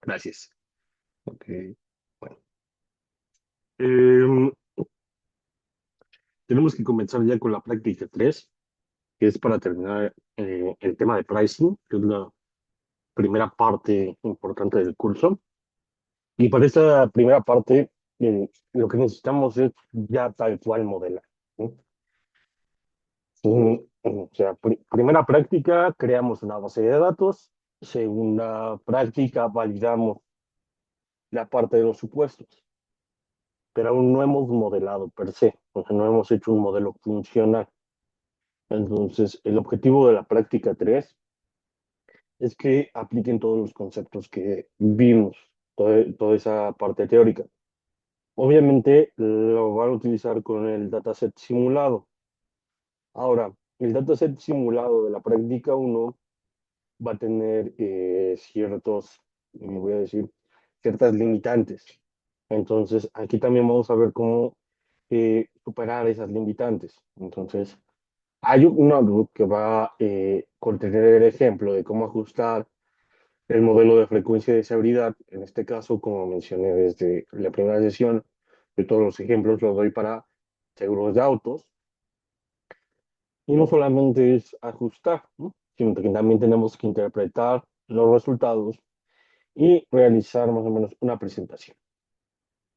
Gracias. Ok, bueno. Em, Tenemos que comenzar ya con la práctica 3, que es para terminar el tema de pricing, que es la primera parte importante del curso. Y para esta primera parte, lo que necesitamos es ya tal cual modelar, ¿no? O sea, primera práctica, creamos una base de datos. Segunda práctica, validamos la parte de los supuestos, pero aún no hemos modelado per se, o sea, no hemos hecho un modelo funcional. Entonces, el objetivo de la práctica 3 es que apliquen todos los conceptos que vimos, toda esa parte teórica. Obviamente lo van a utilizar con el dataset simulado. Ahora, el dataset simulado de la práctica 1 va a tener voy a decir, ciertas limitantes. Entonces, aquí también vamos a ver cómo superar esas limitantes. Entonces, hay un notebook que va a contener el ejemplo de cómo ajustar el modelo de frecuencia de seguridad. En este caso, como mencioné desde la primera sesión, de todos los ejemplos los doy para seguros de autos. Y no solamente es ajustar, ¿no? Sino que también tenemos que interpretar los resultados y realizar más o menos una presentación.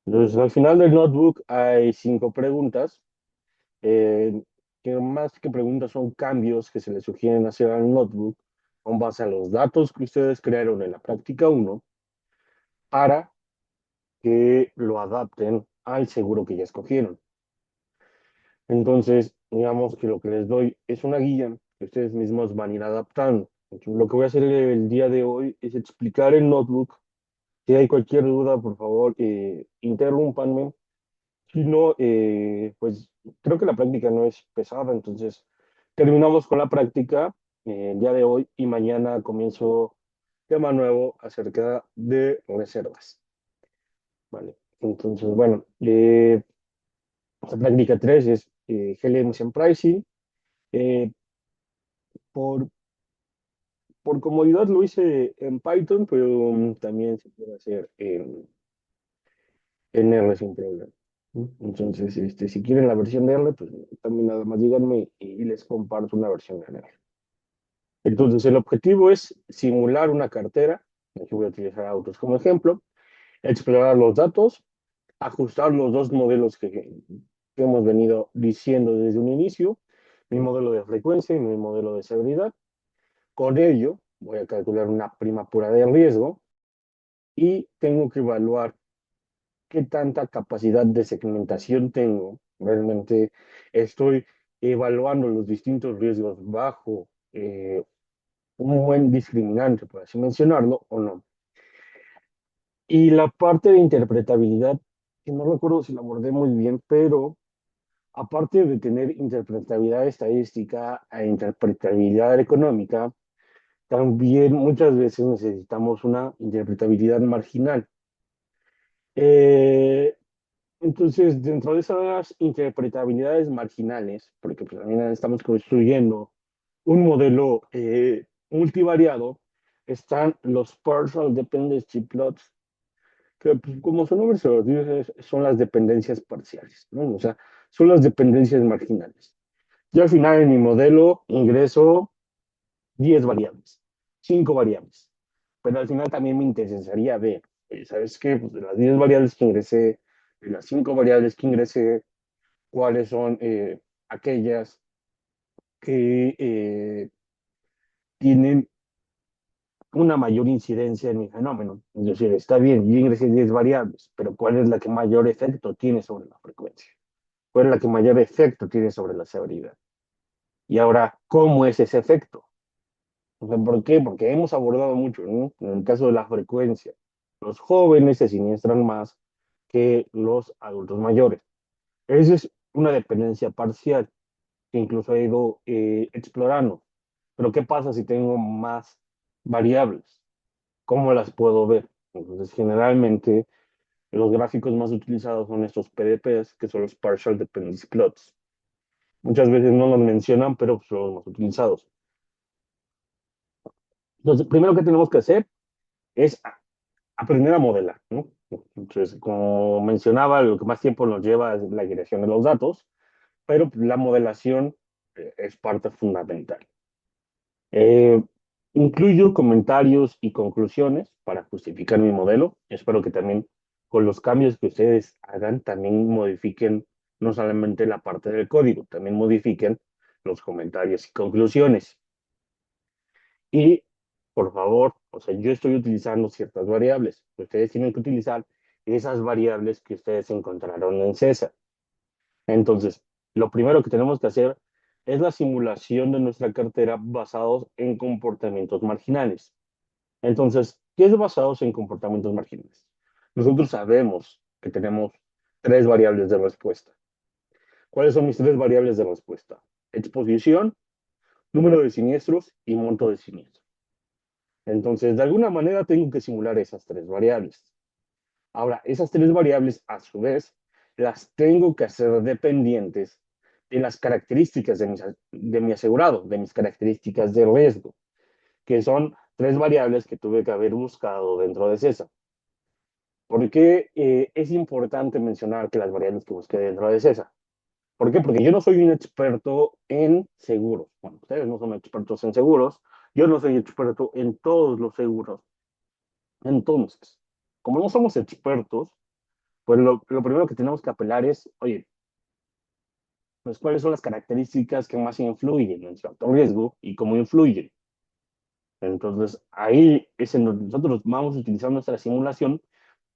Entonces, al final del notebook hay 5 preguntas, eh, que más que preguntas son cambios que se le sugieren hacer al notebook con base a los datos que ustedes crearon en la práctica 1 para que lo adapten al seguro que ya escogieron. Entonces, digamos que lo que les doy es una guía que ustedes mismos van a ir adaptando. Entonces, lo que voy a hacer el día de hoy es explicar el notebook. Si hay cualquier duda, por favor, interrúmpanme. Si no, pues creo que la práctica no es pesada, entonces terminamos con la práctica el día de hoy y mañana comienzo tema nuevo acerca de reservas. Vale, entonces, bueno, la práctica 3 es GLMs en Pricing. Eh, por, por comodidad lo hice en Python, pero también se puede hacer en R sin problema. Entonces, si quieren la versión de R, pues también nada más díganme y les comparto una versión de R. Entonces, el objetivo es simular una cartera. Aquí voy a utilizar autos como ejemplo, explorar los datos, ajustar los dos modelos que hemos venido diciendo desde un inicio, mi modelo de frecuencia y mi modelo de seguridad. Con ello, voy a calcular una prima pura de riesgo y tengo que evaluar qué tanta capacidad de segmentación tengo. Realmente estoy evaluando los distintos riesgos bajo un buen discriminante, por así mencionarlo, o no. Y la parte de interpretabilidad, que no recuerdo si la abordé muy bien, pero aparte de tener interpretabilidad estadística e interpretabilidad económica, también muchas veces necesitamos una interpretabilidad marginal. Eh, entonces, dentro de esas interpretabilidades marginales, porque pues, también estamos construyendo un modelo multivariado, están los partial dependency plots, que pues, como su nombre se lo dice, son las dependencias parciales, ¿no? O sea, son las dependencias marginales. Yo al final en mi modelo ingreso 10 variables, 5 variables, pero al final también me interesaría ver, ¿sabes qué? Pues de las 10 variables que ingresé, de las 5 variables que ingresé, cuáles son aquellas que tienen una mayor incidencia en mi fenómeno. Es decir, está bien, yo ingresé 10 variables, pero ¿cuál es la que mayor efecto tiene sobre la frecuencia? ¿Cuál es la que mayor efecto tiene sobre la severidad? Y ahora, ¿cómo es ese efecto? O sea, ¿por qué? Porque hemos abordado mucho, ¿no? En el caso de la frecuencia, los jóvenes se siniestran más que los adultos mayores. Esa es una dependencia parcial que incluso he ido explorando. Pero ¿qué pasa si tengo más variables? ¿Cómo las puedo ver? Entonces, generalmente, los gráficos más utilizados son estos PDPs, que son los Partial Dependency Plots. Muchas veces no los mencionan, pero son los más utilizados. Entonces, primero que tenemos que hacer es aprender a modelar, ¿no? Entonces, como mencionaba, lo que más tiempo nos lleva es la creación de los datos, pero la modelación es parte fundamental. Eh, Incluyo comentarios y conclusiones para justificar mi modelo. Espero que también con los cambios que ustedes hagan, también modifiquen no solamente la parte del código, también modifiquen los comentarios y conclusiones. Y, por favor, o sea, yo estoy utilizando ciertas variables. Ustedes tienen que utilizar esas variables que ustedes encontraron en CESA. Entonces, lo primero que tenemos que hacer es la simulación de nuestra cartera basados en comportamientos marginales. Entonces, ¿qué es basados en comportamientos marginales? Nosotros sabemos que tenemos tres variables de respuesta. ¿Cuáles son mis tres variables de respuesta? Exposición, número de siniestros y monto de siniestro. Entonces, de alguna manera tengo que simular esas tres variables. Ahora, esas tres variables, a su vez, las tengo que hacer dependientes de las características de mi asegurado, de mis características de riesgo, que son tres variables que tuve que haber buscado dentro de CESA. ¿Por qué es importante mencionar que las variables que busqué dentro de CESA? ¿Por qué? Porque yo no soy un experto en seguros. Bueno, ustedes no son expertos en seguros. Yo no soy experto en todos los seguros. Entonces, como no somos expertos, pues lo primero que tenemos que apelar es, oye, pues cuáles son las características que más influyen en su alto riesgo y cómo influyen. Entonces, ahí es en donde nosotros vamos a utilizar nuestra simulación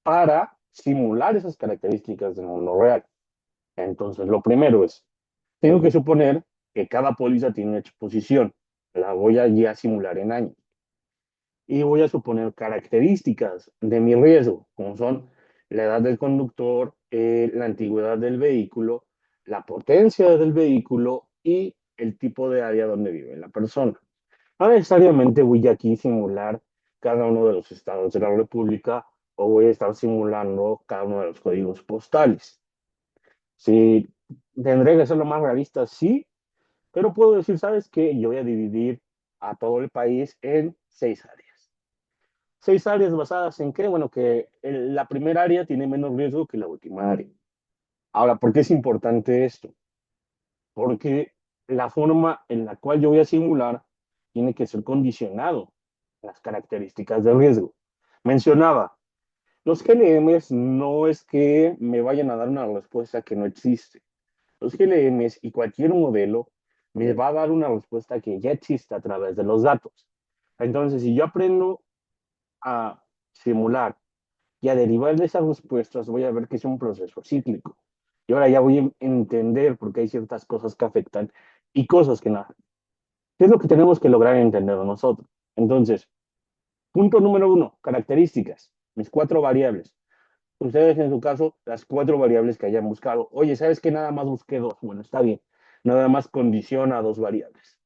para simular esas características del mundo real. Entonces, lo primero es, tengo que suponer que cada póliza tiene una exposición. La voy a ya simular en años. Y voy a suponer características de mi riesgo, como son la edad del conductor, la antigüedad del vehículo, la potencia del vehículo y el tipo de área donde vive la persona. No necesariamente voy aquí a simular cada uno de los estados de la República o voy a estar simulando cada uno de los códigos postales. Si tendré que ser lo más realista, sí, pero puedo decir, ¿sabes qué? Yo voy a dividir a todo el país en 6 áreas. 6 áreas basadas en qué? Bueno, que la primera área tiene menos riesgo que la última área. Ahora, ¿por qué es importante esto? Porque la forma en la cual yo voy a simular tiene que ser condicionado a las características de riesgo. Mencionaba, los GLMs no es que me vayan a dar una respuesta que no existe. Los GLMs y cualquier modelo me va a dar una respuesta que ya existe a través de los datos. Entonces, si yo aprendo a simular y a derivar de esas respuestas, voy a ver que es un proceso cíclico. Y ahora ya voy a entender por qué hay ciertas cosas que afectan y cosas que no. ¿Qué es lo que tenemos que lograr entender nosotros? Entonces, punto número uno, características, mis 4 variables. Ustedes en su caso, las 4 variables que hayan buscado. Oye, ¿sabes qué? Nada más busqué dos. Bueno, está bien. Nada más condiciona a 2 variables.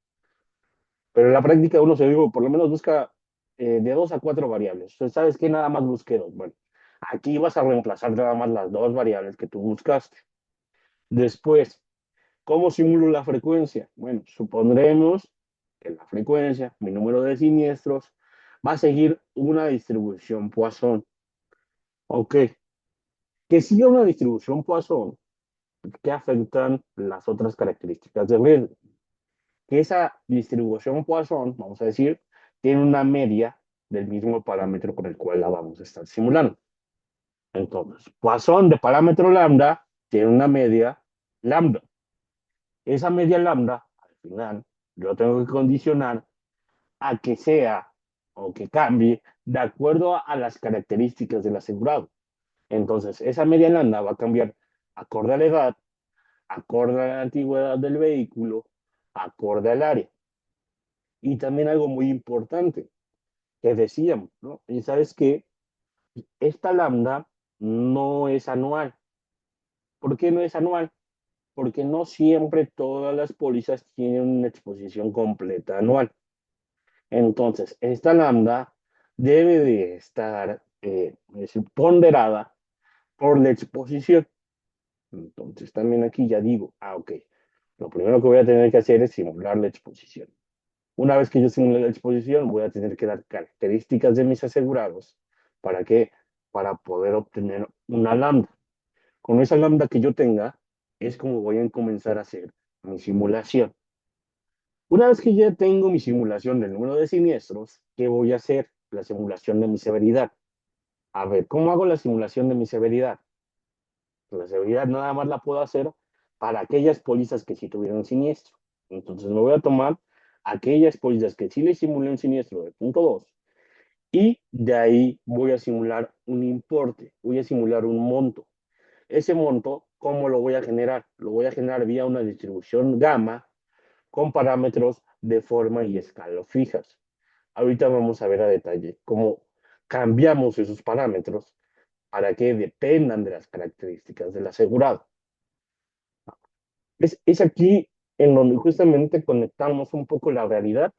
Pero en la práctica uno se digo, por lo menos busca de 2 a 4 variables. Entonces, ¿sabes qué? Nada más busqué dos. Bueno, aquí vas a reemplazar nada más las 2 variables que tú buscaste. Después, ¿cómo simulo la frecuencia? Bueno, supondremos que la frecuencia, mi número de siniestros, va a seguir una distribución Poisson. Ok, que siga una distribución Poisson que afectan las otras características del riesgo. Que esa distribución Poisson, vamos a decir, tiene una media del mismo parámetro con el cual la vamos a estar simulando. Entonces, Poisson de parámetro lambda tiene una media lambda. Esa media lambda, al final, yo tengo que condicionar a que sea o que cambie de acuerdo a las características del asegurado. Entonces, esa media lambda va a cambiar acorde a la edad, acorde a la antigüedad del vehículo, acorde al área. Y también algo muy importante que decíamos, ¿no? Y sabes que esta lambda no es anual. ¿Por qué no es anual? Porque no siempre todas las pólizas tienen una exposición completa anual. Entonces, esta lambda debe de estar ponderada por la exposición. Entonces, también aquí ya digo, ok, lo primero que voy a tener que hacer es simular la exposición. Una vez que yo simule la exposición, voy a tener que dar características de mis asegurados ¿Para qué? Para poder obtener una lambda. Con esa lambda que yo tenga, es como voy a comenzar a hacer mi simulación. Una vez que ya tengo mi simulación del número de siniestros, ¿qué voy a hacer? La simulación de mi severidad. A ver, ¿cómo hago la simulación de mi severidad? Pues la severidad nada más la puedo hacer para aquellas pólizas que sí tuvieron siniestro. Entonces me voy a tomar aquellas pólizas que sí le simulé un siniestro de punto 2 y de ahí voy a simular un importe, voy a simular un monto. Ese monto, ¿cómo lo voy a generar? Lo voy a generar vía una distribución gamma con parámetros de forma y escala fijas. Ahorita vamos a ver a detalle cómo cambiamos esos parámetros para que dependan de las características del asegurado. Es aquí en donde justamente conectamos un poco la realidad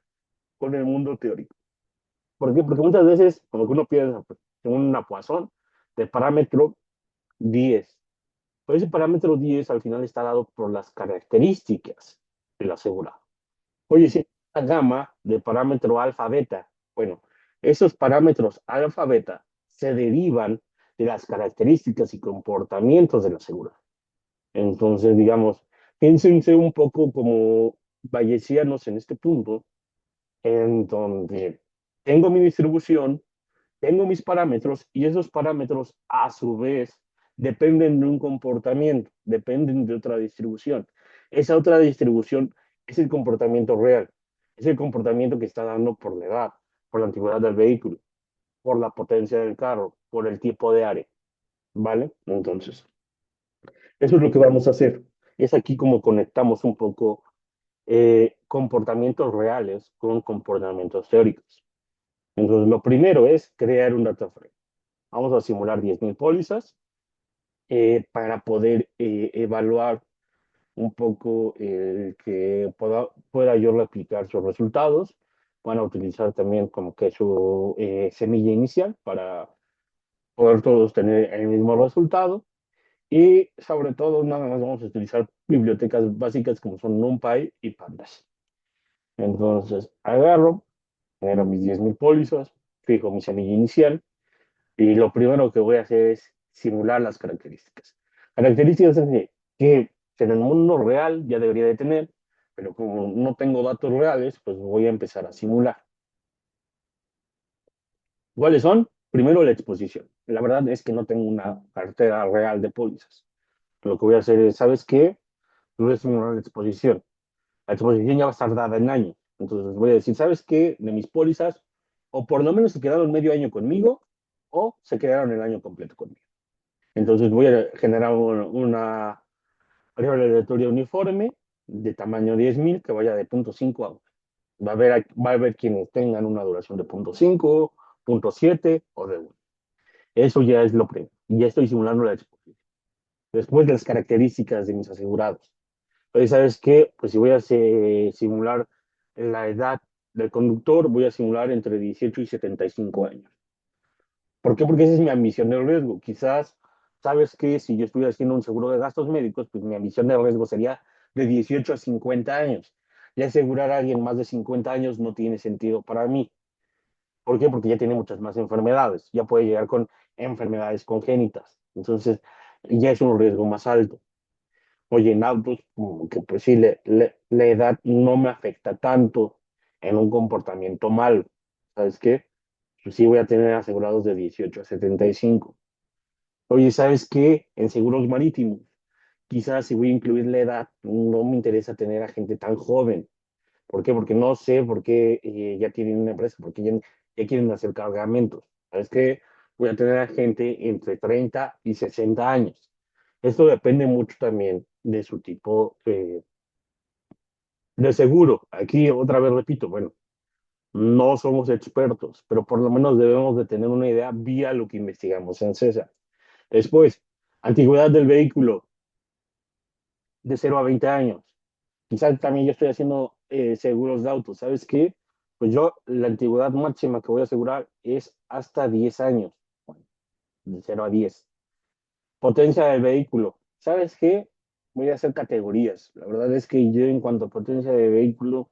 con el mundo teórico. ¿Por qué? Porque muchas veces, como que uno piensa pues, en una Poisson de parámetro 10, pero ese parámetro 10 al final está dado por las características del asegurado. Oye, si una gama de parámetro alfa beta, bueno, esos parámetros alfa beta se derivan de las características y comportamientos del asegurado. Entonces, digamos, piénsense un poco como bayesianos en este punto, en donde tengo mi distribución, tengo mis parámetros y esos parámetros a su vez dependen de un comportamiento, dependen de otra distribución. Esa otra distribución es el comportamiento real, es el comportamiento que está dando por la edad, por la antigüedad del vehículo, por la potencia del carro, por el tipo de área, ¿vale? Entonces, eso es lo que vamos a hacer. Es aquí como conectamos un poco comportamientos reales con comportamientos teóricos. Entonces, lo primero es crear un data frame. Vamos a simular 10.000 pólizas para poder evaluar un poco que pueda yo replicar sus resultados. Van a utilizar también como que su semilla inicial para poder todos tener el mismo resultado. Y sobre todo, nada más vamos a utilizar bibliotecas básicas como son NumPy y Pandas. Entonces, agarro, genero mis 10.000 pólizas, fijo mi semilla inicial y lo primero que voy a hacer es simular las características. Características que en el mundo real ya debería de tener, pero como no tengo datos reales, pues voy a empezar a simular. ¿Cuáles son? Primero, la exposición. La verdad es que no tengo una cartera real de pólizas. Lo que voy a hacer es, ¿sabes qué? Voy a simular la exposición. La exposición ya va a estar dada en años. Entonces voy a decir, ¿sabes qué? De mis pólizas, o por lo menos se quedaron medio año conmigo, o se quedaron el año completo conmigo. Entonces voy a generar una variable aleatoria uniforme de tamaño 10.000 que vaya de 0.5 a 1. Va a haber quienes tengan una duración de 0.5, 0.7 o de 1. Eso ya es lo primero. Y ya estoy simulando la exposición. Después, las características de mis asegurados. Entonces, ¿sabes qué? Pues si voy a simular la edad del conductor, voy a simular entre 18 y 75 años. ¿Por qué? Porque esa es mi ambición de riesgo. Quizás, ¿sabes qué? Si yo estuviera haciendo un seguro de gastos médicos, pues mi ambición de riesgo sería de 18 a 50 años. Y asegurar a alguien más de 50 años no tiene sentido para mí. ¿Por qué? Porque ya tiene muchas más enfermedades. Ya puede llegar con enfermedades congénitas. Entonces, ya es un riesgo más alto. Oye, en autos, como que pues sí, la edad no me afecta tanto en un comportamiento malo. ¿Sabes qué? Pues sí voy a tener asegurados de 18 a 75. Oye, ¿sabes qué? En seguros marítimos, quizás si voy a incluir la edad, no me interesa tener a gente tan joven. ¿Por qué? Porque no sé por qué ya tienen una empresa, porque ya quieren hacer cargamentos. ¿Sabes qué? Voy a tener a gente entre 30 y 60 años. Esto depende mucho también de su tipo de seguro. Aquí otra vez repito, bueno, no somos expertos, pero por lo menos debemos de tener una idea vía lo que investigamos en CESA. Después, antigüedad del vehículo de 0 a 20 años. Quizás también yo estoy haciendo seguros de autos. ¿Sabes qué? Pues yo la antigüedad máxima que voy a asegurar es hasta 10 años, de 0 a 10. Potencia del vehículo. ¿Sabes qué? Voy a hacer categorías. La verdad es que yo en cuanto a potencia de vehículo,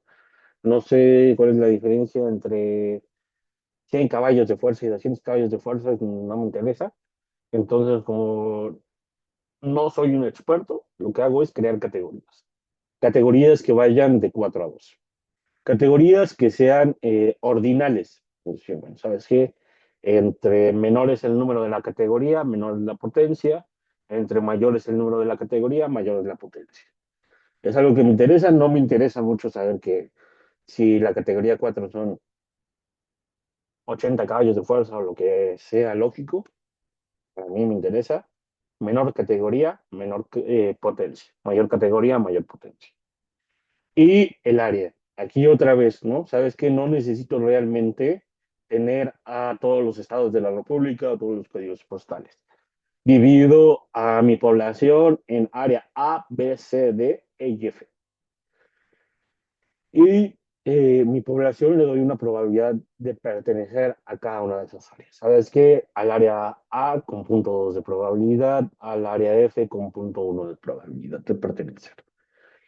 no sé cuál es la diferencia entre 100 caballos de fuerza y 200 caballos de fuerza, no me interesa. Entonces, como no soy un experto, lo que hago es crear categorías. Categorías que vayan de 4 a 2. Categorías que sean ordinales. Pues, sí, bueno, ¿sabes qué? Entre menores el número de la categoría, menor es la potencia. Entre mayores el número de la categoría, mayor es la potencia. Es algo que me interesa, no me interesa mucho saber que si la categoría 4 son 80 caballos de fuerza o lo que sea lógico, a mí me interesa menor categoría, menor potencia, mayor categoría, mayor potencia. Y el área. Aquí otra vez, ¿no? Sabes que no necesito realmente tener a todos los estados de la República o todos los códigos postales. Divido a mi población en área A, B, C, D, E y F. Y mi población le doy una probabilidad de pertenecer a cada una de esas áreas. ¿Sabes qué? Al área A con punto 2 de probabilidad, al área F con punto 1 de probabilidad de pertenecer.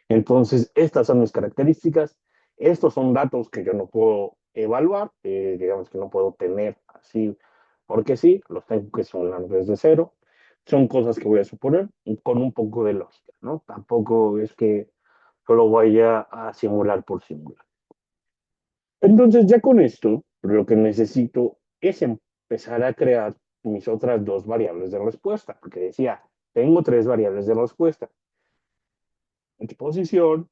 Entonces, estas son mis características. Estos son datos que yo no puedo evaluar, digamos que no puedo tener así, porque sí, los tengo que sonar desde cero. Son cosas que voy a suponer con un poco de lógica, ¿no? Tampoco es que solo vaya a simular por simular. Entonces, ya con esto, lo que necesito es empezar a crear mis otras dos variables de respuesta, porque decía, tengo tres variables de respuesta: exposición,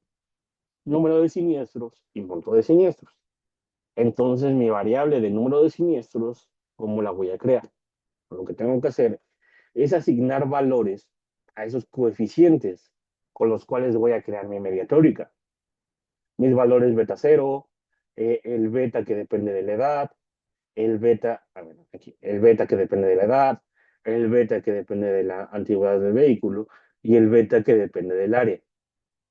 número de siniestros y monto de siniestros. Entonces, mi variable de número de siniestros, ¿cómo la voy a crear? Lo que tengo que hacer es asignar valores a esos coeficientes con los cuales voy a crear mi media teórica. Mis valores beta cero, el beta que depende de la edad, el beta, a ver, aquí, el beta que depende de la edad, el beta que depende de la antigüedad del vehículo y el beta que depende del área.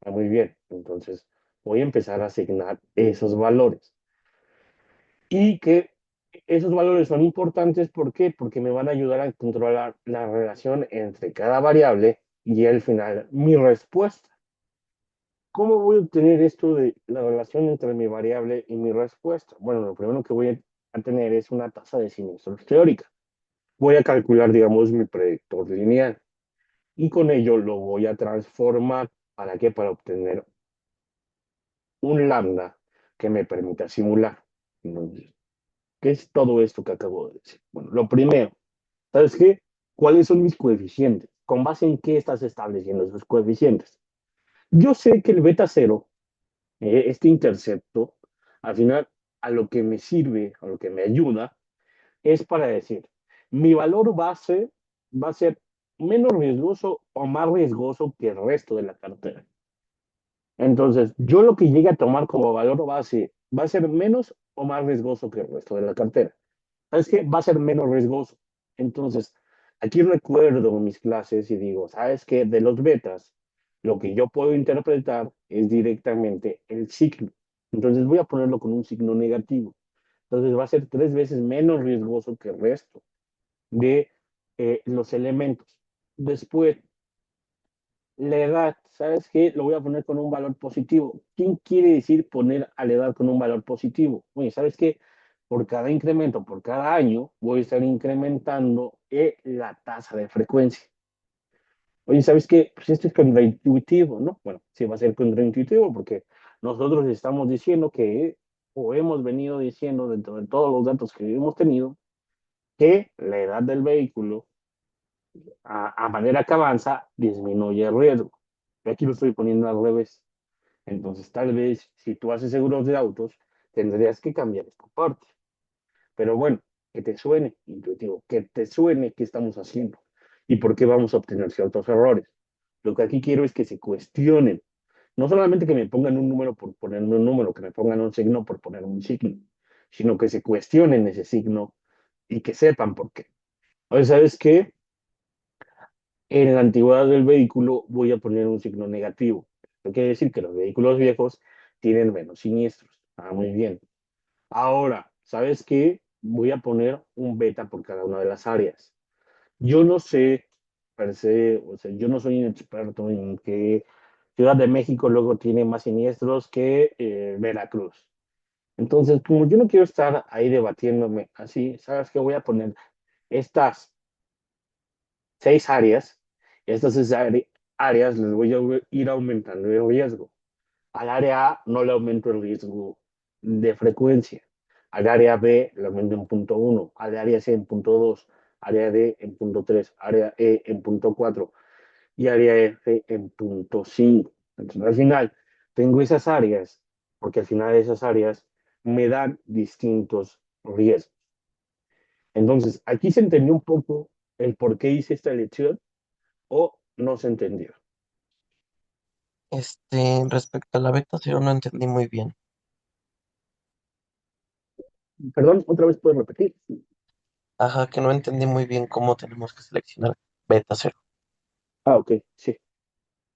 Muy bien, entonces voy a empezar a asignar esos valores. Y que esos valores son importantes, ¿por qué? Porque me van a ayudar a controlar la relación entre cada variable y al final mi respuesta. ¿Cómo voy a obtener esto de la relación entre mi variable y mi respuesta? Bueno, lo primero que voy a tener es una tasa de siniestros teórica. Voy a calcular, digamos, mi predictor lineal y con ello lo voy a transformar. ¿Para qué? Para obtener un lambda que me permita simular. Entonces, ¿qué es todo esto que acabo de decir? Bueno, lo primero, ¿sabes qué? ¿Cuáles son mis coeficientes? ¿Con base en qué estás estableciendo esos coeficientes? Yo sé que el beta cero, este intercepto, al final, a lo que me sirve, a lo que me ayuda, es para decir, mi valor base va a ser menos riesgoso o más riesgoso que el resto de la cartera. Entonces, yo lo que llegue a tomar como valor base va a ser menos o más riesgoso que el resto de la cartera. ¿Sabes qué? Va a ser menos riesgoso. Entonces, aquí recuerdo mis clases y digo, ¿sabes qué? De los betas, lo que yo puedo interpretar es directamente el signo. Entonces, voy a ponerlo con un signo negativo. Entonces, va a ser 3 veces menos riesgoso que el resto de los elementos. Después, la edad, ¿sabes qué? Lo voy a poner con un valor positivo. ¿Quién quiere decir poner a la edad con un valor positivo? Oye, ¿sabes qué? Por cada incremento, por cada año, voy a estar incrementando la tasa de frecuencia. Oye, ¿sabes qué? Pues esto es contraintuitivo, ¿no? Bueno, sí va a ser contraintuitivo porque nosotros estamos diciendo que, o hemos venido diciendo dentro de todos los datos que hemos tenido, que la edad del vehículo a manera que avanza, disminuye el riesgo. Y aquí lo estoy poniendo al revés. Entonces, tal vez si tú haces seguros de autos, tendrías que cambiar esta parte. Pero bueno, que te suene intuitivo, que te suene qué estamos haciendo y por qué vamos a obtener ciertos errores. Lo que aquí quiero es que se cuestionen. No solamente que me pongan un número por ponerme un número, que me pongan un signo por poner un signo, sino que se cuestionen ese signo y que sepan por qué. Oye, ¿sabes qué? En la antigüedad del vehículo voy a poner un signo negativo. Esto quiere decir que los vehículos viejos tienen menos siniestros. Ah, muy bien. Ahora, ¿sabes qué? Voy a poner un beta por cada una de las áreas. Yo no sé, per se, o sea, yo no soy un experto en que Ciudad de México luego tiene más siniestros que Veracruz. Entonces, como yo no quiero estar ahí debatiéndome así, ¿sabes qué? Voy a poner estas 6 áreas, y estas áreas les voy a ir aumentando el riesgo. Al área A no le aumento el riesgo de frecuencia. Al área B le aumento en punto 1, al área C en punto 2, área D en punto 3, área E en punto 4 y área F en punto 5. Entonces, al final, tengo esas áreas, porque al final esas áreas me dan distintos riesgos. Entonces, aquí se entendió un poco el por qué hice esta elección o no se entendió. Respecto a la beta cero no entendí muy bien. Perdón, otra vez puedes repetir. Ajá, que no entendí muy bien cómo tenemos que seleccionar beta cero. Ah, ok, sí.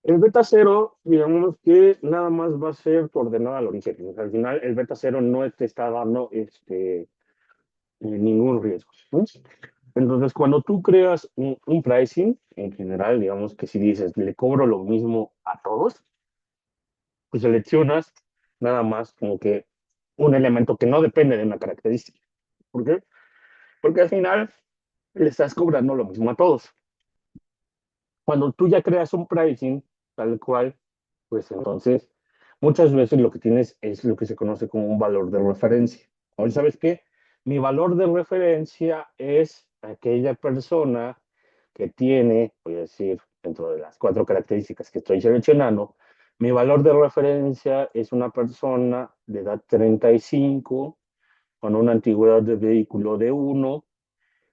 El beta cero, digamos que nada más va a ser tu ordenada al origen. O sea, al final, el beta cero no te está dando ningún riesgo, ¿no? Entonces, cuando tú creas un pricing, en general, digamos que si dices, le cobro lo mismo a todos, pues seleccionas nada más como que un elemento que no depende de una característica. ¿Por qué? Porque al final le estás cobrando lo mismo a todos. Cuando tú ya creas un pricing tal cual, pues entonces muchas veces lo que tienes es lo que se conoce como un valor de referencia. Hoy, ¿sabes qué? Mi valor de referencia es aquella persona que tiene, voy a decir, dentro de las 4 características que estoy seleccionando, mi valor de referencia es una persona de edad 35 con una antigüedad de vehículo de 1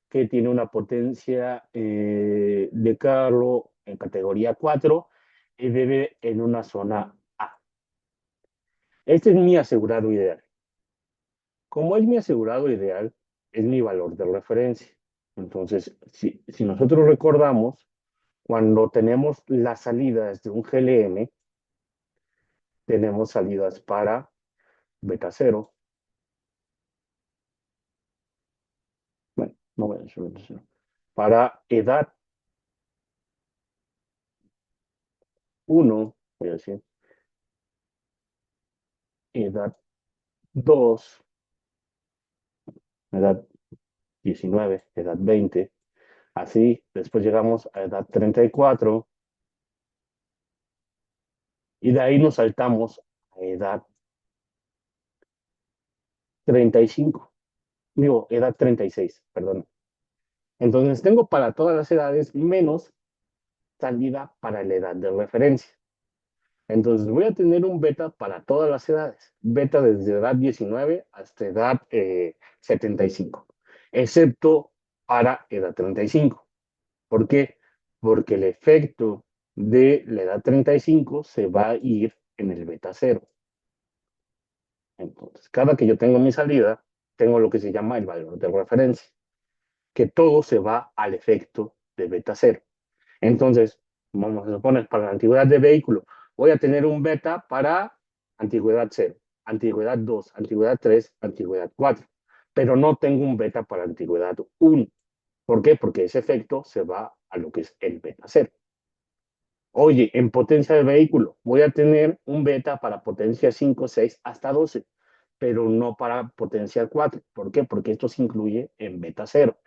que tiene una potencia de carro en categoría 4 y vive en una zona A. Este es mi asegurado ideal. Como es mi asegurado ideal, es mi valor de referencia. Entonces, si nosotros recordamos, cuando tenemos las salidas de un GLM, tenemos salidas para beta cero. Bueno, no voy a decir beta cero. Para edad 1, voy a decir, edad 2, edad 19, edad 20. Así, después llegamos a edad 34 y de ahí nos saltamos a edad 35. Digo, edad 36, perdón. Entonces tengo para todas las edades menos salida para la edad de referencia. Entonces voy a tener un beta para todas las edades. Beta desde edad 19 hasta edad 75, excepto para edad 35. ¿Por qué? Porque el efecto de la edad 35 se va a ir en el beta cero. Entonces, cada que yo tengo mi salida, tengo lo que se llama el valor de referencia, que todo se va al efecto de beta cero. Entonces, vamos a suponer, para la antigüedad de vehículo, voy a tener un beta para antigüedad cero, antigüedad 2, antigüedad 3, antigüedad 4, pero no tengo un beta para antigüedad 1. ¿Por qué? Porque ese efecto se va a lo que es el beta cero. Oye, en potencia del vehículo, voy a tener un beta para potencia 5, 6 hasta 12, pero no para potencia 4. ¿Por qué? Porque esto se incluye en beta cero.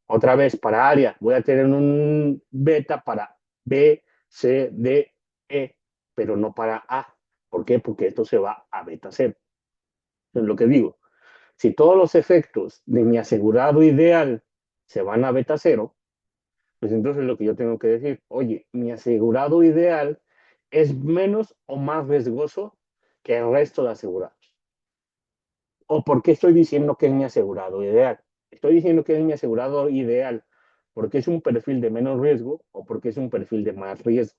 Otra vez, para área, voy a tener un beta para B, C, D, E, pero no para A. ¿Por qué? Porque esto se va a beta cero. Es lo que digo. Si todos los efectos de mi asegurado ideal se van a beta cero, pues entonces lo que yo tengo que decir, oye, mi asegurado ideal es menos o más riesgoso que el resto de asegurados. ¿O por qué estoy diciendo que es mi asegurado ideal? Estoy diciendo que es mi asegurado ideal porque es un perfil de menos riesgo o porque es un perfil de más riesgo.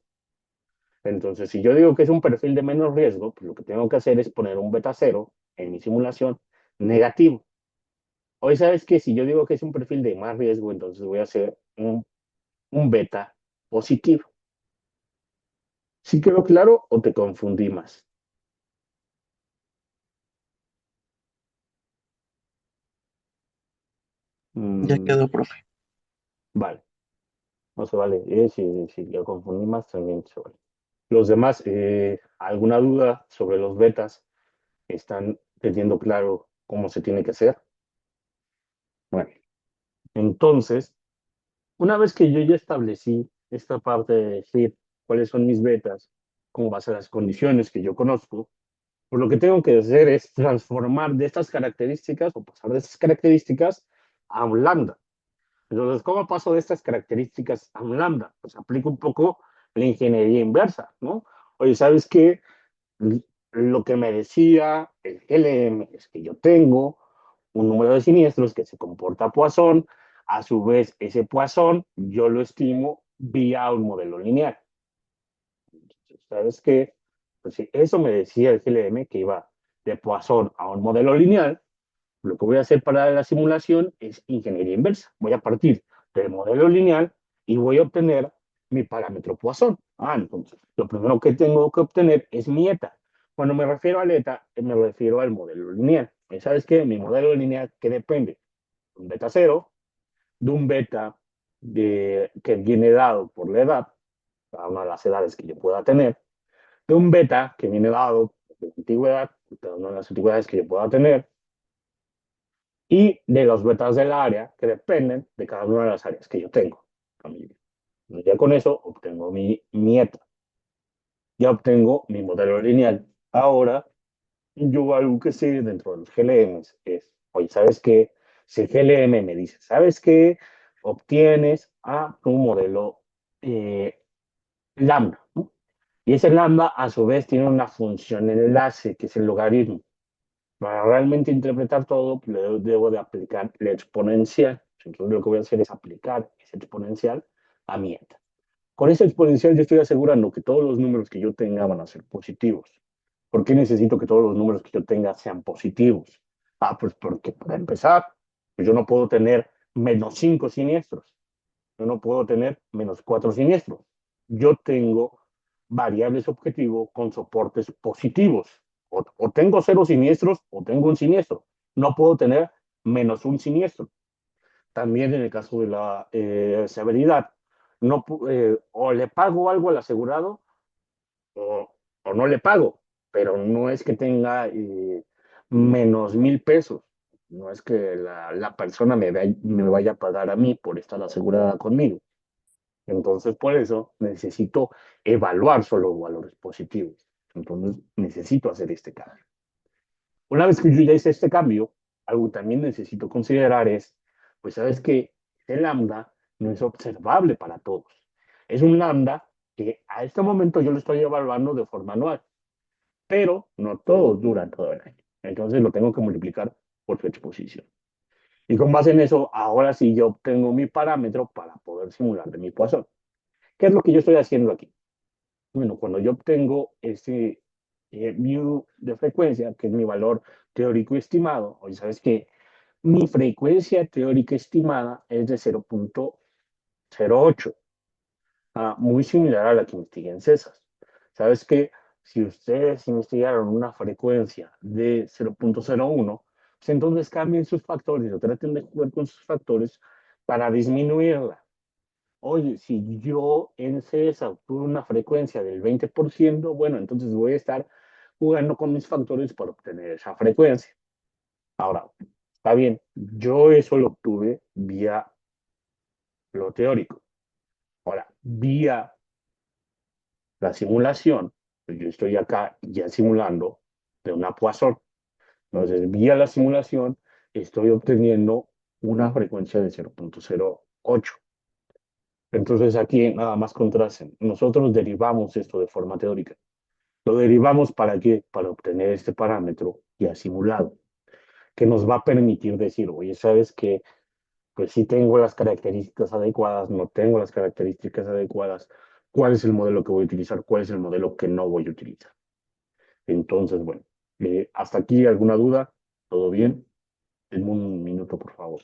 Entonces, si yo digo que es un perfil de menos riesgo, pues lo que tengo que hacer es poner un beta cero en mi simulación negativo. Hoy sabes que si yo digo que es un perfil de más riesgo, entonces voy a hacer un beta positivo. ¿Sí quedó claro o te confundí más? Ya Mm, quedó, profe. vale, no se vale. Si lo confundí más, también se vale. Los demás, ¿alguna duda sobre los betas? Están teniendo claro cómo se tiene que hacer. Bueno, entonces, una vez que yo ya establecí esta parte de decir cuáles son mis betas, con base a las condiciones que yo conozco, pues lo que tengo que hacer es transformar de estas características o pasar de estas características a un lambda. Entonces, ¿cómo paso de estas características a un lambda? Pues aplico un poco la ingeniería inversa, ¿no? Oye, ¿sabes qué? Lo que me decía el GLM es que yo tengo un número de siniestros que se comporta Poisson, a su vez ese Poisson yo lo estimo vía un modelo lineal. ¿Sabes qué? Pues si eso me decía el GLM que iba de Poisson a un modelo lineal, lo que voy a hacer para la simulación es ingeniería inversa. Voy a partir del modelo lineal y voy a obtener mi parámetro Poisson. Entonces, lo primero que tengo que obtener es mi eta. Cuando me refiero a eta, me refiero al modelo lineal. ¿Sabes qué? Mi modelo lineal que depende de un beta cero, de un beta que viene dado por la edad, cada una de las edades que yo pueda tener, de un beta que viene dado por la antigüedad, cada una de las antigüedades que yo pueda tener, y de los betas del área que dependen de cada una de las áreas que yo tengo. Ya con eso obtengo mi eta, ya obtengo mi modelo lineal. Ahora, yo algo que sé dentro de los GLMs es, oye, ¿sabes qué? Si el GLM me dice, ¿sabes qué? Obtienes a un modelo lambda, ¿no? Y ese lambda a su vez tiene una función enlace, que es el logaritmo. Para realmente interpretar todo, pues, debo de aplicar la exponencial. Entonces lo que voy a hacer es aplicar esa exponencial a mi eta. Con esa exponencial yo estoy asegurando que todos los números que yo tenga van a ser positivos. ¿Por qué necesito que todos los números que yo tenga sean positivos? Pues porque para empezar, pues yo no puedo tener menos 5 siniestros. Yo no puedo tener menos 4 siniestros. Yo tengo variables objetivo con soportes positivos. O tengo 0 siniestros o tengo un siniestro. No puedo tener menos un siniestro. También en el caso de la severidad, no, o le pago algo al asegurado o, o no le pago, pero no es que tenga menos 1,000 pesos. No es que la persona me vaya a pagar a mí por estar asegurada conmigo. Entonces, por eso necesito evaluar solo valores positivos. Entonces, necesito hacer este cambio. Una vez que yo ya hice este cambio, algo que también necesito considerar es, pues, sabes que el lambda no es observable para todos. Es un lambda que a este momento yo lo estoy evaluando de forma anual, pero no todos duran todo el año. Entonces, lo tengo que multiplicar por su exposición. Y con base en eso, ahora sí yo obtengo mi parámetro para poder simular de mi Poisson. ¿Qué es lo que yo estoy haciendo aquí? Bueno, cuando yo obtengo este mu de frecuencia, que es mi valor teórico estimado, hoy sabes que mi frecuencia teórica estimada es de 0,08, muy similar a la que investigué en CESAS. Sabes que si ustedes investigaron una frecuencia de 0,01, pues entonces cambien sus factores o traten de jugar con sus factores para disminuirla. Oye, si yo en CESA obtuve una frecuencia del 20%, bueno, entonces voy a estar jugando con mis factores para obtener esa frecuencia. Ahora, está bien, yo eso lo obtuve vía lo teórico. Ahora, vía la simulación, pues yo estoy acá ya simulando de una Poisson. Entonces, vía la simulación, estoy obteniendo una frecuencia de 0,08. Entonces aquí nada más contrasten. Nosotros derivamos esto de forma teórica. Lo derivamos para qué? Para obtener este parámetro ya simulado, que nos va a permitir decir, oye, ¿sabes qué? Pues si tengo las características adecuadas, no tengo las características adecuadas, ¿cuál es el modelo que voy a utilizar? ¿Cuál es el modelo que no voy a utilizar? Entonces, bueno, hasta aquí alguna duda, ¿todo bien? Denme un minuto, por favor.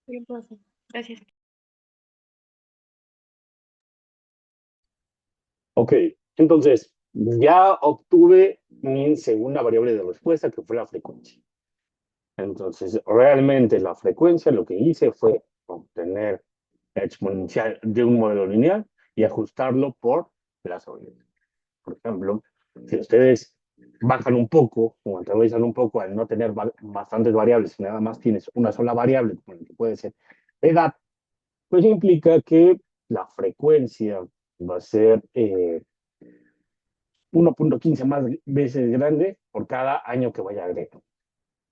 Bien, profe. Gracias. Ok, entonces ya obtuve mi segunda variable de respuesta, que fue la frecuencia. Entonces, realmente la frecuencia lo que hice fue obtener la exponencial de un modelo lineal y ajustarlo por las variables. Por ejemplo, si ustedes bajan un poco o aterrizan un poco al no tener bastantes variables, y nada más tienes una sola variable, como que puede ser edad, pues implica que la frecuencia va a ser 1.15 más veces grande por cada año que vaya agregando.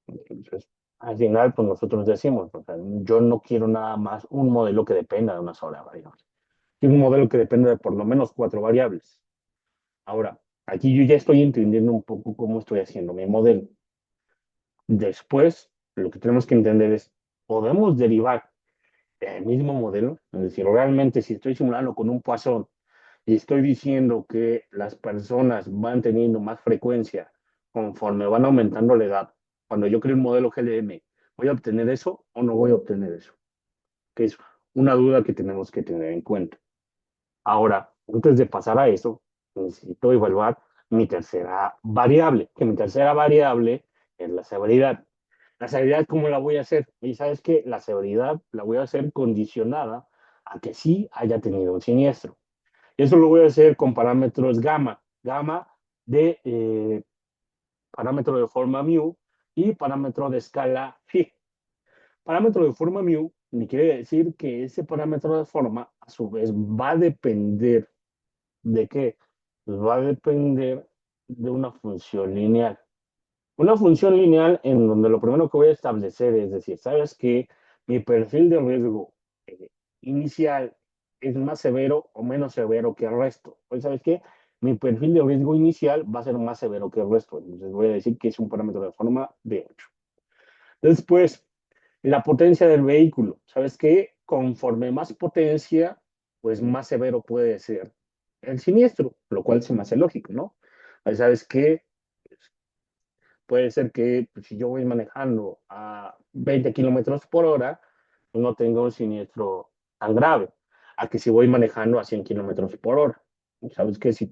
Entonces, al final, pues nosotros decimos, o sea, yo no quiero nada más un modelo que dependa de una sola variable. Quiero un modelo que dependa de por lo menos cuatro variables. Ahora, aquí yo ya estoy entendiendo un poco cómo estoy haciendo mi modelo. Después, lo que tenemos que entender es, ¿podemos derivar el mismo modelo? Es decir, realmente si estoy simulando con un Poisson y estoy diciendo que las personas van teniendo más frecuencia conforme van aumentando la edad, cuando yo creo un modelo GLM, ¿voy a obtener eso o no voy a obtener eso? Que es una duda que tenemos que tener en cuenta. Ahora, antes de pasar a eso, necesito evaluar mi tercera variable, que mi tercera variable es la severidad. La severidad, ¿cómo la voy a hacer? Y sabes que la severidad la voy a hacer condicionada a que sí haya tenido un siniestro. Y eso lo voy a hacer con parámetros gamma, gamma de parámetro de forma mu y parámetro de escala phi. Parámetro de forma mu me quiere decir que ese parámetro de forma a su vez va a depender de qué, pues va a depender de una función lineal. Una función lineal en donde lo primero que voy a establecer es decir, ¿sabes que mi perfil de riesgo eh, inicial es más severo o menos severo que el resto? Pues, ¿sabes qué? Mi perfil de riesgo inicial va a ser más severo que el resto. Entonces voy a decir que es un parámetro de forma de 8. Después, la potencia del vehículo. ¿Sabes qué? Conforme más potencia, pues más severo puede ser el siniestro, lo cual se me hace lógico, ¿no? ¿Sabes qué? Puede ser que pues, si yo voy manejando a 20 kilómetros por hora, pues, no tenga un siniestro tan grave, a que si voy manejando a 100 kilómetros por hora. Sabes que si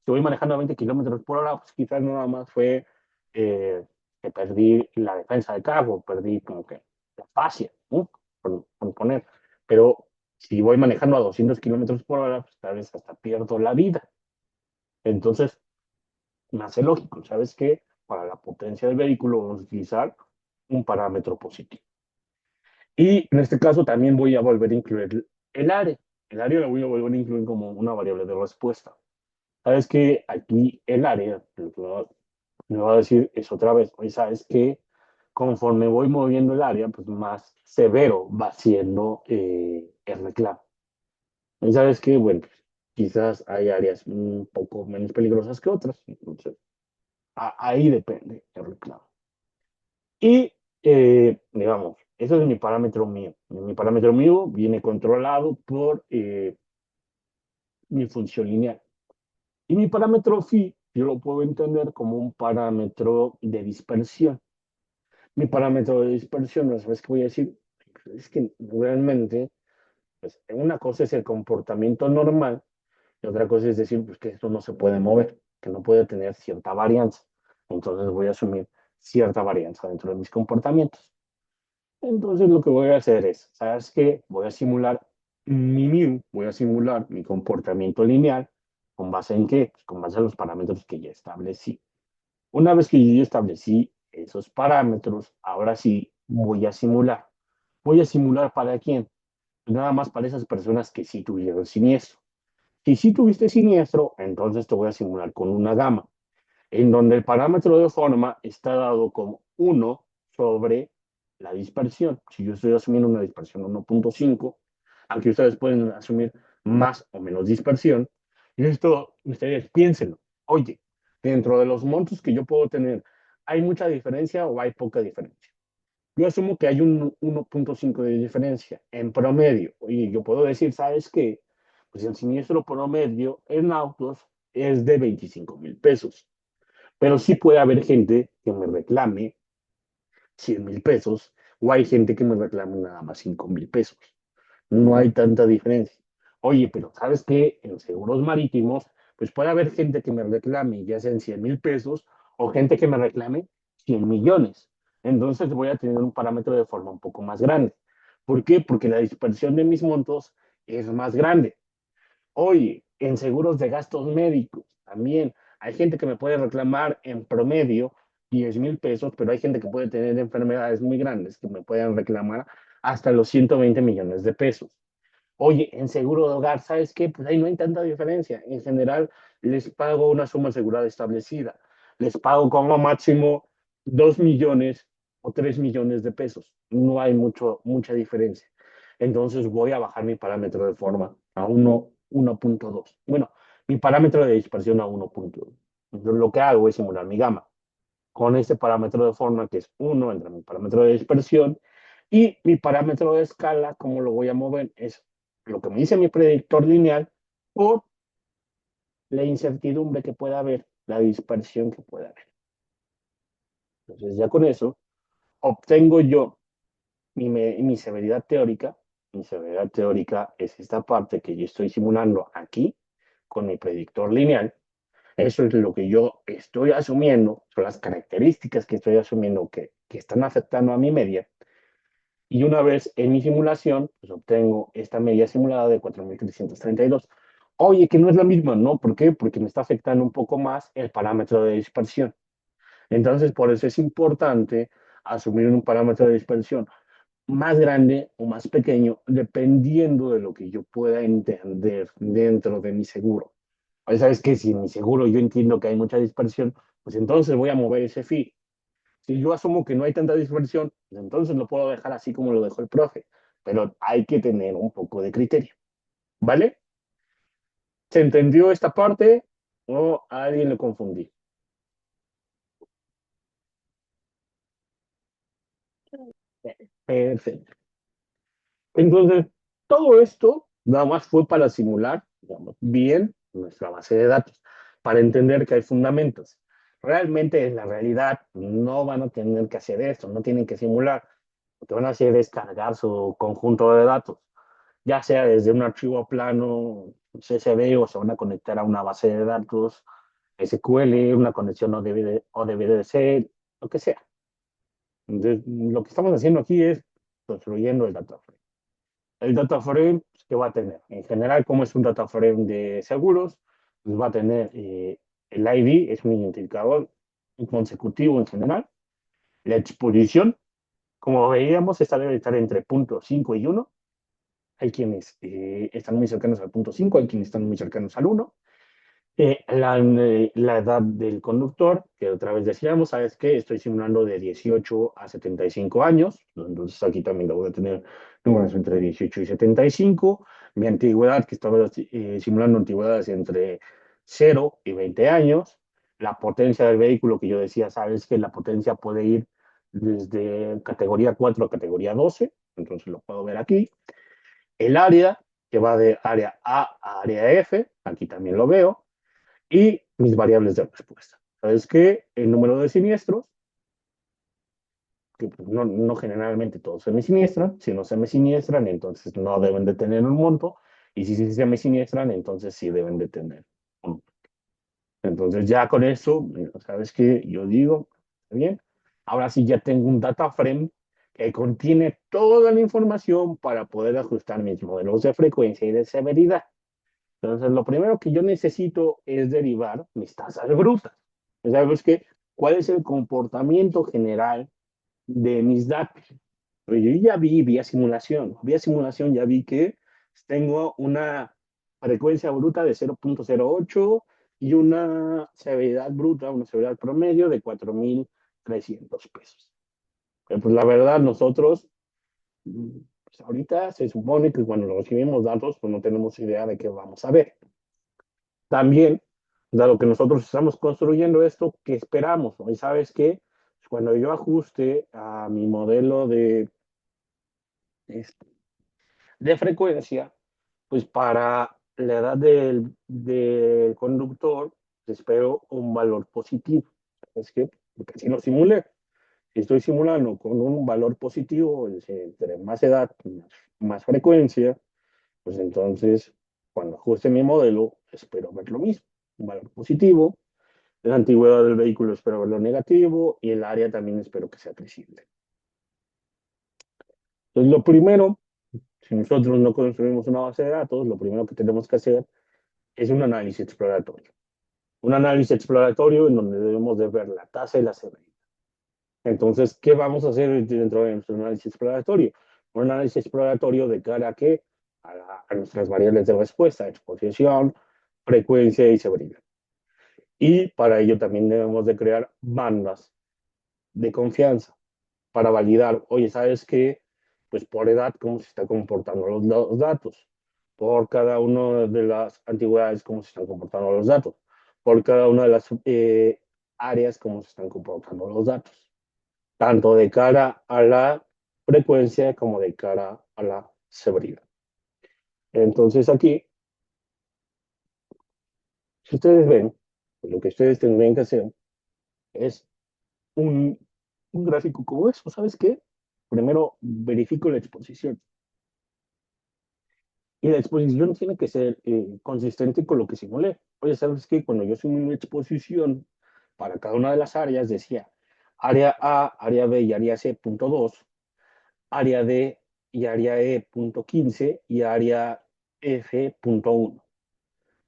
voy manejando a 20 kilómetros por hora, pues quizás nada más fue eh, que perdí la defensa de carro, perdí como que la fascia, ¿no? Por poner. Pero si voy manejando a 200 kilómetros por hora, pues tal vez hasta pierdo la vida. Entonces, me hace lógico, ¿sabes qué? Para la potencia del vehículo vamos a utilizar un parámetro positivo. Y en este caso también voy a volver a incluir el área. El área lo voy a volver a incluir como una variable de respuesta. ¿Sabes qué? Aquí el área, lo que me va a decir es otra vez, oye, ¿sabes qué? Conforme voy moviendo el área, pues más severo va siendo el reclamo. Y sabes qué, bueno, pues, quizás hay áreas un poco menos peligrosas que otras, entonces ahí depende el reclamo. Y digamos, ese es mi parámetro mío. Mi parámetro mío viene controlado por mi función lineal. Y mi parámetro phi, yo lo puedo entender como un parámetro de dispersión. Mi parámetro de dispersión, ¿no sabes qué voy a decir? Es que realmente, pues, una cosa es el comportamiento normal y otra cosa es decir pues, que esto no se puede mover, que no puede tener cierta varianza. Entonces voy a asumir cierta varianza dentro de mis comportamientos. Entonces lo que voy a hacer es, ¿sabes qué? Voy a simular mi mu, voy a simular mi comportamiento lineal. ¿Con base en qué? Pues con base en los parámetros que ya establecí. Una vez que yo ya establecí esos parámetros, ahora sí voy a simular. ¿Voy a simular para quién? Pues nada más para esas personas que sí tuvieron siniestro. Si sí tuviste siniestro, entonces te voy a simular con una gama en donde el parámetro de forma está dado como 1 sobre la dispersión. Si yo estoy asumiendo una dispersión 1.5, aunque ustedes pueden asumir más o menos dispersión, y esto ustedes piénsenlo. Oye, dentro de los montos que yo puedo tener, ¿hay mucha diferencia o hay poca diferencia? Yo asumo que hay un 1.5 de diferencia en promedio. Oye, yo puedo decir, ¿sabes qué? Pues el siniestro promedio en autos es de 25,000 pesos. Pero sí puede haber gente que me reclame 100,000 pesos o hay gente que me reclame nada más 5,000 pesos. No hay tanta diferencia. Oye, pero ¿sabes qué? En seguros marítimos pues puede haber gente que me reclame ya sean 100,000 pesos o gente que me reclame 100 millones. Entonces voy a tener un parámetro de forma un poco más grande. ¿Por qué? Porque la dispersión de mis montos es más grande. Oye, en seguros de gastos médicos también hay gente que me puede reclamar en promedio 10,000 pesos, pero hay gente que puede tener enfermedades muy grandes que me pueden reclamar hasta los 120 millones de pesos. Oye, en seguro de hogar, ¿sabes qué? Pues ahí no hay tanta diferencia. En general, les pago una suma asegurada establecida. Les pago como máximo 2 millones o 3 millones de pesos. No hay mucha diferencia. Entonces voy a bajar mi parámetro de forma a 1.2. Bueno, mi parámetro de dispersión a 1.2. Entonces lo que hago es simular mi gama con este parámetro de forma que es 1 entre mi parámetro de dispersión y mi parámetro de escala, cómo lo voy a mover, es lo que me dice mi predictor lineal por la incertidumbre que pueda haber, la dispersión que pueda haber. Entonces ya con eso obtengo yo mi severidad teórica. Mi severidad teórica es esta parte que yo estoy simulando aquí con mi predictor lineal. Eso es lo que yo estoy asumiendo, son las características que estoy asumiendo que están afectando a mi media. Y una vez en mi simulación, pues obtengo esta media simulada de 4,332. Oye, que no es la misma, ¿no? ¿Por qué? Porque me está afectando un poco más el parámetro de dispersión. Entonces, por eso es importante asumir un parámetro de dispersión más grande o más pequeño, dependiendo de lo que yo pueda entender dentro de mi seguro. Oye, ¿sabes qué? Si en mi seguro yo entiendo que hay mucha dispersión, pues entonces voy a mover ese fee. Si yo asumo que no hay tanta dispersión, pues entonces lo puedo dejar así como lo dejó el profe, pero hay que tener un poco de criterio, ¿vale? ¿Se entendió esta parte o a alguien lo confundí? Perfecto. Entonces, todo esto nada más fue para simular, digamos, bien nuestra base de datos, para entender que hay fundamentos. Realmente en la realidad no van a tener que hacer esto, no tienen que simular. Lo que van a hacer es cargar su conjunto de datos, ya sea desde un archivo plano, CSV, o se van a conectar a una base de datos SQL, una conexión o DVD ser, lo que sea. Entonces, lo que estamos haciendo aquí es construyendo el data frame. El data frame, pues, ¿qué va a tener? En general, como es un data frame de seguros, pues va a tener el ID, es un identificador consecutivo en general. La exposición, como veíamos, esta debe estar entre punto 5 y 1. Hay quienes están muy cercanos al punto 5, hay quienes están muy cercanos al 1. La edad del conductor, que otra vez decíamos, ¿sabes qué? Estoy simulando de 18 a 75 años, entonces aquí también lo voy a tener números entre 18 y 75. Mi antigüedad, que estaba simulando antigüedades entre 0 y 20 años. La potencia del vehículo, que yo decía, ¿sabes que la potencia puede ir desde categoría 4 a categoría 12? Entonces lo puedo ver aquí. El área, que va de área A a área F, aquí también lo veo, y mis variables de respuesta. ¿Sabes qué? El número de siniestros, que pues, no generalmente todos se me siniestran. Si no se me siniestran, entonces no deben de tener un monto. Y si se me siniestran, entonces sí deben de tener un monto. Entonces ya con eso, ¿sabes qué? Yo digo, bien, ahora sí ya tengo un data frame que contiene toda la información para poder ajustar mis modelos de frecuencia y de severidad. Entonces, lo primero que yo necesito es derivar mis tasas brutas. ¿Sabes qué? ¿Cuál es el comportamiento general de mis datos? Pues yo ya vía simulación ya vi que tengo una frecuencia bruta de 0.08 y una severidad bruta, una severidad promedio de 4,300 pesos. Pero pues la verdad, nosotros, pues ahorita se supone que cuando recibimos datos, pues no tenemos idea de qué vamos a ver. También, dado que nosotros estamos construyendo esto, ¿qué esperamos? ¿Y sabes qué? Cuando yo ajuste a mi modelo este, de frecuencia, pues para la edad del conductor, espero un valor positivo. ¿Es que? Porque así lo simulé. Si estoy simulando con un valor positivo, es decir, entre más edad, más frecuencia, pues entonces, cuando ajuste mi modelo, espero ver lo mismo. un valor positivo. La antigüedad del vehículo espero verlo negativo y el área también espero que sea creciente. Entonces, lo primero, si nosotros no construimos una base de datos, lo primero que tenemos que hacer es un análisis exploratorio. Un análisis exploratorio en donde debemos de ver la tasa y la severidad. Entonces, ¿qué vamos a hacer dentro de nuestro análisis exploratorio? Un análisis exploratorio de cara a qué? A nuestras variables de respuesta, exposición, frecuencia y severidad. Y para ello también debemos de crear bandas de confianza para validar, oye, ¿sabes qué? Pues por edad, cómo se están comportando los datos, por cada una de las antigüedades, cómo se están comportando los datos, por cada una de las áreas, cómo se están comportando los datos, tanto de cara a la frecuencia como de cara a la severidad. Entonces aquí, si ustedes ven, pues lo que ustedes tendrían que hacer es un, un gráfico como eso, ¿sabes qué? Primero verifico la exposición. Y la exposición tiene que ser consistente con lo que simulé. Oye, ¿sabes qué? Cuando yo simulé exposición para cada una de las áreas, decía área A, área B y área C punto 2, área D y área E punto 15 y área F punto 1.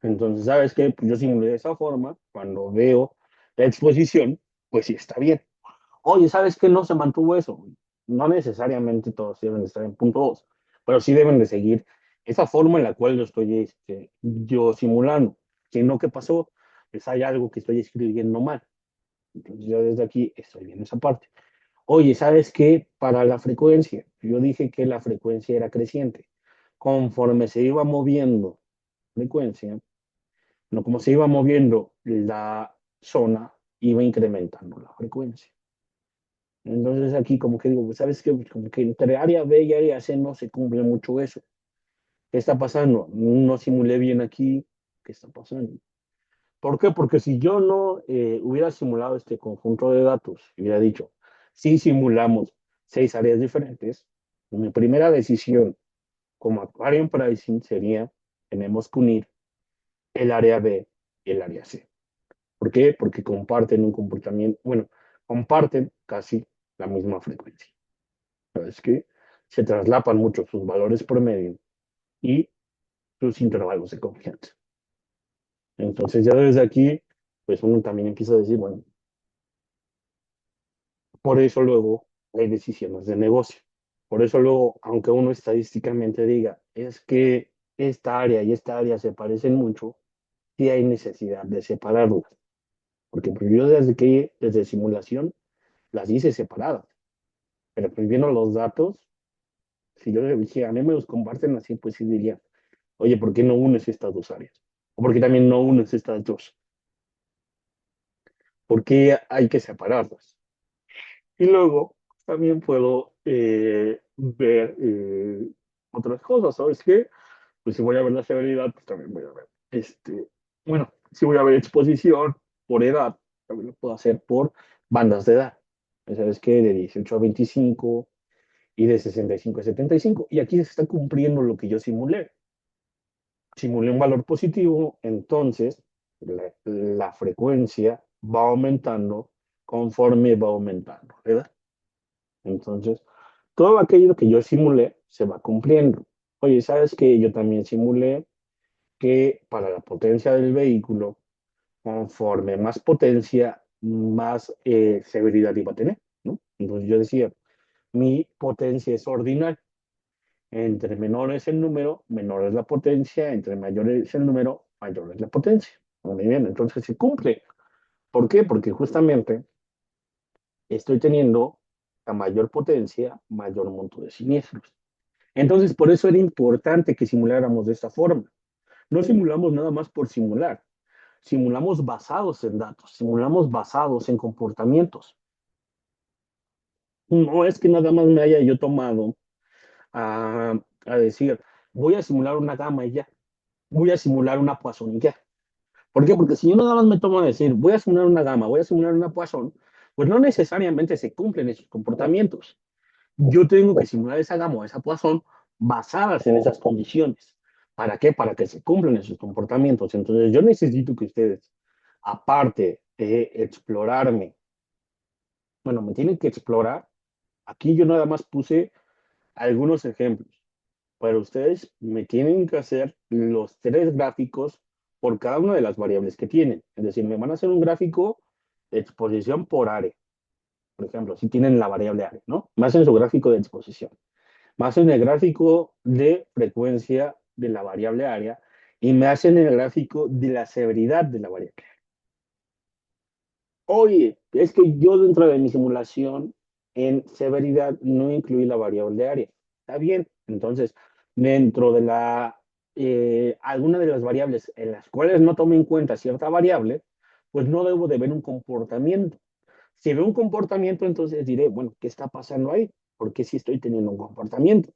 Entonces, ¿sabes qué? Pues yo simulé de esa forma. Cuando veo la exposición, pues sí está bien. Oye, ¿sabes qué? No se mantuvo eso. No necesariamente todos deben estar en punto 2, pero sí deben de seguir esa forma en la cual lo estoy yo simulando. Si no, ¿qué pasó? Pues hay algo que estoy escribiendo mal. Entonces yo desde aquí estoy viendo esa parte. Oye, ¿sabes qué? Para la frecuencia, yo dije que la frecuencia era creciente. Conforme se iba moviendo frecuencia, no como se iba moviendo la zona, iba incrementando la frecuencia. Entonces aquí como que digo, pues, ¿sabes qué? Pues, como que entre área B y área C no se cumple mucho eso. ¿Qué está pasando? No simulé bien aquí. ¿Qué está pasando? ¿Por qué? Porque si yo no hubiera simulado este conjunto de datos, hubiera dicho, si simulamos 6 áreas diferentes, mi primera decisión como actuario en pricing sería, tenemos que unir el área B y el área C. ¿Por qué? Porque comparten un comportamiento, bueno, comparten casi la misma frecuencia. Es que se traslapan mucho sus valores promedio y sus intervalos de confianza. Entonces ya desde aquí, pues uno también empieza a decir, bueno, por eso luego hay decisiones de negocio. Por eso luego, aunque uno estadísticamente diga, es que esta área y esta área se parecen mucho, sí hay necesidad de separarlas. Porque pues, yo desde simulación, las hice separadas. Pero pues viendo los datos, si yo le dije, a mí me los comparten así, pues sí diría, oye, ¿por qué no unes estas dos áreas? ¿O por qué también no unes estas dos? ¿Por qué hay que separarlas? Y luego también puedo ver otras cosas, ¿sabes qué? Pues si voy a ver la severidad, pues también voy a ver, bueno, si voy a ver exposición por edad, también lo puedo hacer por bandas de edad. ¿Sabes qué? De 18 a 25 y de 65 a 75. Y aquí se está cumpliendo lo que yo simulé. Simulé un valor positivo, entonces la frecuencia va aumentando conforme va aumentando, ¿verdad? Entonces, todo aquello que yo simulé se va cumpliendo. Oye, ¿sabes qué? Yo también simulé que para la potencia del vehículo, conforme más potencia, más severidad iba a tener, ¿no? Entonces yo decía, mi potencia es ordinal. Entre menor es el número, menor es la potencia. Entre mayor es el número, mayor es la potencia. Muy bien, entonces se cumple. ¿Por qué? Porque justamente estoy teniendo a mayor potencia, mayor monto de siniestros. Entonces, por eso era importante que simuláramos de esta forma. No simulamos nada más por simular. Simulamos basados en datos, simulamos basados en comportamientos. No es que nada más me haya yo tomado a decir, voy a simular una gama y ya, voy a simular una Poisson y ya. ¿Por qué? Porque si yo nada más me tomo a decir, voy a simular una gama, voy a simular una Poisson, pues no necesariamente se cumplen esos comportamientos. Yo tengo que simular esa gama o esa Poisson basadas en esas condiciones ¿Para qué? Para que se cumplan esos comportamientos. Entonces yo necesito que ustedes, aparte de explorarme, bueno, me tienen que explorar. Aquí yo nada más puse algunos ejemplos. Pero ustedes me tienen que hacer los tres gráficos por cada una de las variables que tienen. Es decir, me van a hacer un gráfico de exposición por área. Por ejemplo, si tienen la variable área, ¿no? Me hacen su gráfico de exposición. Me hacen el gráfico de frecuencia de la variable área y me hacen el gráfico de la severidad de la variable. Oye, es que yo dentro de mi simulación en severidad no incluí la variable área. Está bien. Entonces, dentro de alguna de las variables en las cuales no tome en cuenta cierta variable, pues no debo de ver un comportamiento. Si veo un comportamiento, entonces diré, bueno, ¿qué está pasando ahí? ¿Por qué sí estoy teniendo un comportamiento?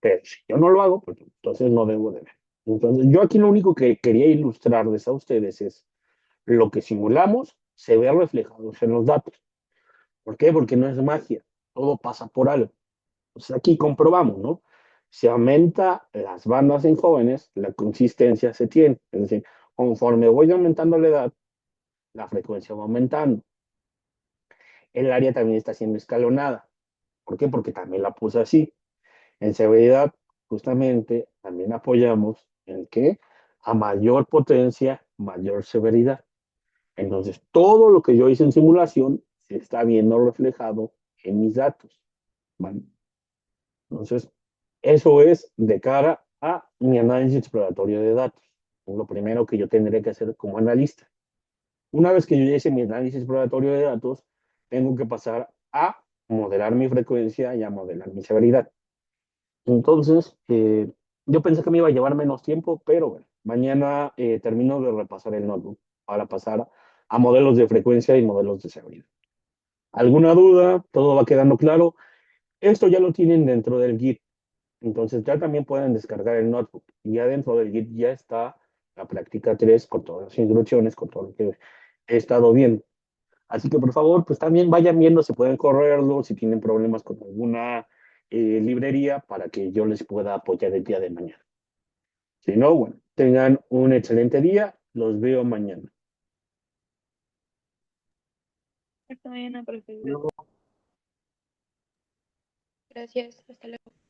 Pero si yo no lo hago, pues entonces no debo de ver. Entonces, yo aquí lo único que quería ilustrarles a ustedes es lo que simulamos se ve reflejado en los datos. ¿Por qué? Porque no es magia, todo pasa por algo. Pues aquí comprobamos, ¿no? Si aumenta las bandas en jóvenes, la consistencia se tiene. Es decir, conforme voy aumentando la edad, la frecuencia va aumentando. El área también está siendo escalonada. ¿Por qué? Porque también la puse así. En severidad, justamente, también apoyamos en que a mayor potencia, mayor severidad. Entonces, todo lo que yo hice en simulación se está viendo reflejado en mis datos. ¿Vale? Entonces, eso es de cara a mi análisis exploratorio de datos. Es lo primero que yo tendré que hacer como analista. Una vez que yo ya hice mi análisis exploratorio de datos, tengo que pasar a modelar mi frecuencia y a modelar mi severidad. Entonces, yo pensé que me iba a llevar menos tiempo, pero bueno, mañana termino de repasar el notebook para pasar a modelos de frecuencia y modelos de severidad. ¿Alguna duda? ¿Todo va quedando claro? Esto ya lo tienen dentro del Git. Entonces ya también pueden descargar el notebook. Y ya dentro del Git ya está la práctica 3 con todas las instrucciones, con todo lo que he estado viendo. Así que por favor, pues también vayan viendo si pueden correrlo, si tienen problemas con alguna librería para que yo les pueda apoyar el día de mañana. Si no, bueno, tengan un excelente día. Los veo mañana. Está bien, profesor. Gracias. Hasta luego.